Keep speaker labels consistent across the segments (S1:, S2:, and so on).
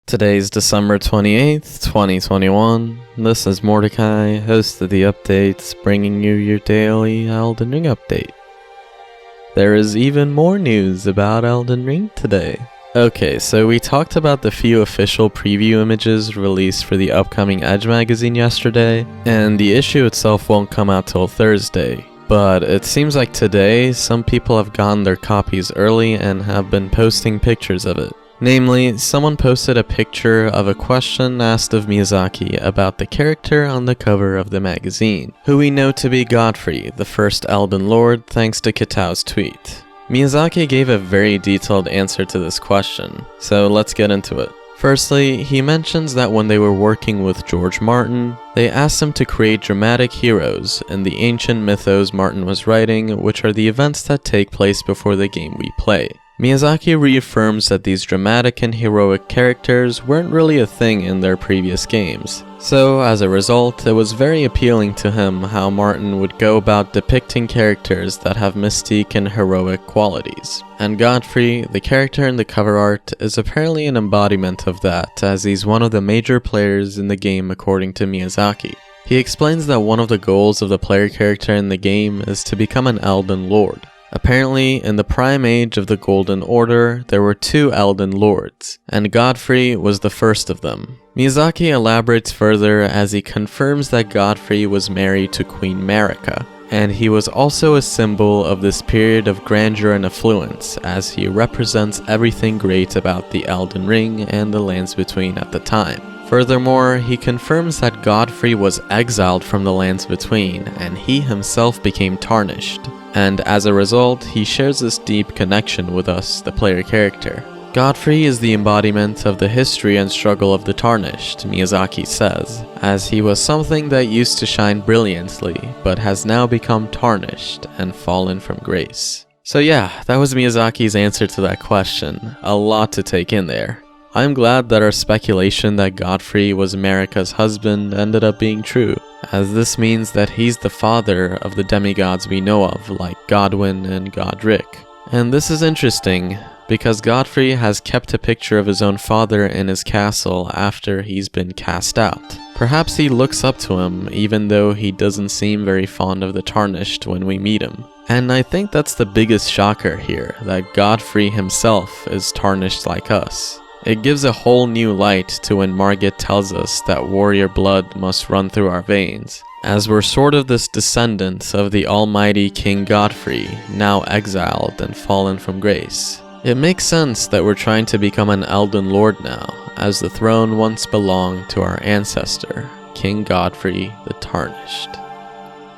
S1: Today's December 28th, 2021. This is Mordecai, host of the updates, bringing you your daily Elden Ring update. There is even more news about Elden Ring today. Okay, so we talked about the few official preview images released for the upcoming Edge magazine yesterday, and the issue itself won't come out till Thursday. But it seems like today, some people have gotten their copies early and have been posting pictures of it. Namely, someone posted a picture of a question asked of Miyazaki about the character on the cover of the magazine, who we know to be Godfrey, the first Elden Lord, thanks to Kitao's tweet. Miyazaki gave a very detailed answer to this question, so let's get into it. Firstly, he mentions that when they were working with George Martin, they asked him to create dramatic heroes in the ancient mythos Martin was writing, which are the events that take place before the game we play. Miyazaki reaffirms that these dramatic and heroic characters weren't really a thing in their previous games. So, as a result, it was very appealing to him how Martin would go about depicting characters that have mystique and heroic qualities. And Godfrey, the character in the cover art, is apparently an embodiment of that, as he's one of the major players in the game according to Miyazaki. He explains that one of the goals of the player character in the game is to become an Elden Lord. Apparently, in the prime age of the Golden Order, there were two Elden Lords, and Godfrey was the first of them. Miyazaki elaborates further as he confirms that Godfrey was married to Queen Marika, and he was also a symbol of this period of grandeur and affluence, as he represents everything great about the Elden Ring and the Lands Between at the time. Furthermore, he confirms that Godfrey was exiled from the Lands Between, and he himself became tarnished. And as a result, he shares this deep connection with us, the player character. Godfrey is the embodiment of the history and struggle of the Tarnished, Miyazaki says, as he was something that used to shine brilliantly, but has now become tarnished and fallen from grace. So yeah, that was Miyazaki's answer to that question. A lot to take in there. I'm glad that our speculation that Godfrey was Marika's husband ended up being true, as this means that he's the father of the demigods we know of, like Godwyn and Godric. And this is interesting, because Godfrey has kept a picture of his own father in his castle after he's been cast out. Perhaps he looks up to him, even though he doesn't seem very fond of the Tarnished when we meet him. And I think that's the biggest shocker here, that Godfrey himself is tarnished like us. It gives a whole new light to when Margit tells us that warrior blood must run through our veins, as we're sort of this descendant of the almighty King Godfrey, now exiled and fallen from grace. It makes sense that we're trying to become an Elden Lord now, as the throne once belonged to our ancestor, King Godfrey the Tarnished.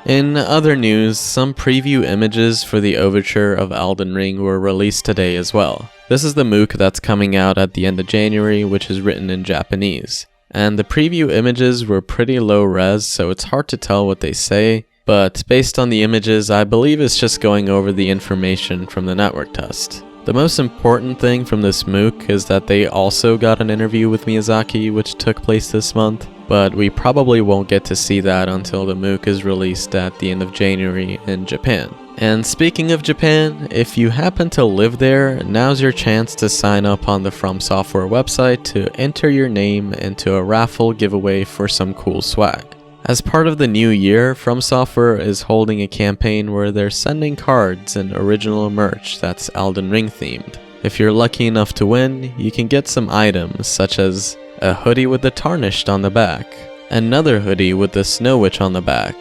S1: In other news, some preview images for the Overture of Elden Ring were released today as well. This is the MOOC that's coming out at the end of January, which is written in Japanese. And the preview images were pretty low res, so it's hard to tell what they say, but based on the images, I believe it's just going over the information from the network test. The most important thing from this MOOC is that they also got an interview with Miyazaki, which took place this month, but we probably won't get to see that until the MOOC is released at the end of January in Japan. And speaking of Japan, if you happen to live there, now's your chance to sign up on the From Software website to enter your name into a raffle giveaway for some cool swag. As part of the new year, From Software is holding a campaign where they're sending cards and original merch that's Elden Ring themed. If you're lucky enough to win, you can get some items such as a hoodie with the Tarnished on the back, another hoodie with the Snow Witch on the back,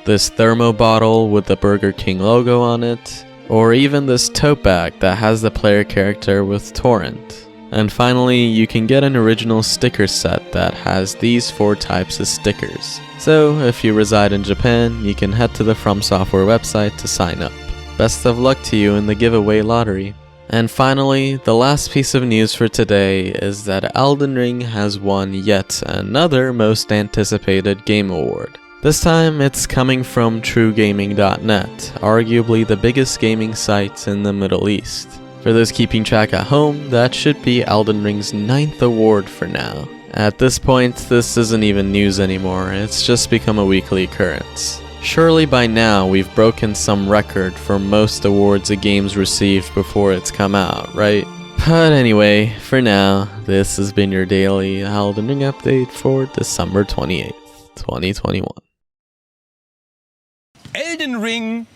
S1: this thermo bottle with the Burger King logo on it, or even this tote bag that has the player character with Torrent. And finally, you can get an original sticker set that has these 4 types of stickers. So, if you reside in Japan, you can head to the From Software website to sign up. Best of luck to you in the giveaway lottery. And finally, the last piece of news for today is that Elden Ring has won yet another most anticipated game award. This time, it's coming from TrueGaming.net, arguably the biggest gaming site in the Middle East. For those keeping track at home, that should be Elden Ring's 9th award for now. At this point, this isn't even news anymore, it's just become a weekly occurrence. Surely by now, we've broken some record for most awards a game's received before it's come out, right? But anyway, for now, this has been your daily Elden Ring update for December 28th, 2021.
S2: Elden Ring